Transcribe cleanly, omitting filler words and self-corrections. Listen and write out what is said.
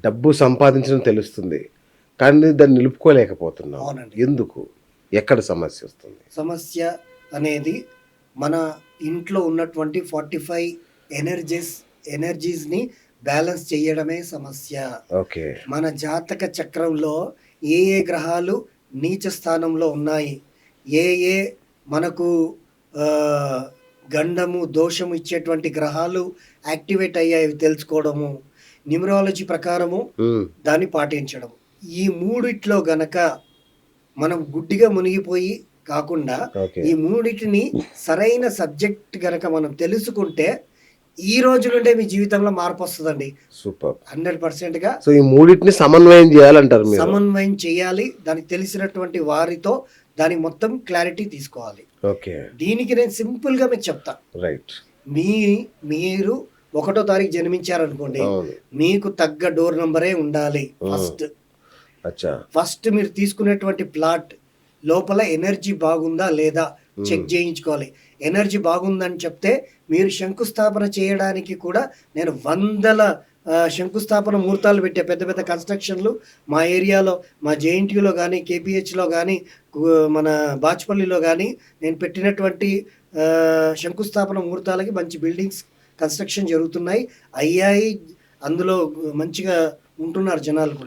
డబ్బు సంపాదించడం తెలుస్తుంది. కానీ దాన్ని నిలుపుకోలేకపోతున్నాం. అవునండి. ఎందుకు? ఎక్కడ సమస్య వస్తుంది? సమస్య అనేది మన ఇంట్లో ఉన్నటువంటి 45 ఎనర్జీస్‌ని బ్యాలెన్స్ చేయడమే సమస్య. ఓకే. మన జాతక చక్రంలో ఏ గ్రహాలు నీచ స్థానంలో ఉన్నాయి, ఏ ఏ మనకు ఆహ్, గండము, దోషము ఇచ్చేటువంటి గ్రహాలు యాక్టివేట్ అయ్యాయి తెలుసుకోవడము, న్యూమరాలజీ ప్రకారము హ్మ్. దాన్ని పాటించడం. ఈ మూడిట్లో గనక మనం గుడ్డిగా మునిగిపోయి కాకుండా, ఓకే. ఈ మూడిటిని సరైన సబ్జెక్ట్ గనక మనం తెలుసుకుంటే, ఈ రోజు నుండే మీ జీవితంలో మార్పొస్తదండి. సూపర్. 100%గా సో, ఈ మూడిటిని సమన్వయం జేయాలంటారు మీరు. సమన్వయం చేయాలి. దానికి తెలిసినటువంటి వారితో దాని మొత్తం క్లారిటీ తీసుకోవాలి. ఓకే. దీనికి నేను సింపుల్‌గా మీకు చెప్తా. రైట్. మీ మీరు 1 తారీఖు జన్మించారనుకోండి, అవును. మీకు తగ్గ డోర్ నంబరే ఉండాలి ఫస్ట్. అచ్చా! ఫస్ట్ మీరు తీసుకునేటువంటి ప్లాట్ లోపల ఎనర్జీ బాగుందా లేదా చెక్ చేయించుకోవాలి. ఎనర్జీ బాగుందని చెప్తే మీరు శంకుస్థాపన చేయడానికి కూడా నేను వందల శంకుస్థాపన ముహూర్తాలు పెట్టే పెద్ద పెద్ద కన్స్ట్రక్షన్లు మా ఏరియాలో, మా జేఎన్టీయూలో కానీ, కేపీహెచ్లో కానీ, మన బాచ్పల్లిలో కానీ నేను పెట్టినటువంటి శంకుస్థాపన ముహూర్తాలకి మంచి బిల్డింగ్స్ కన్స్ట్రక్షన్ జరుగుతున్నాయి, అయ్యాయి. అందులో మంచిగా ఉంటున్నారు జనాలు కూడా.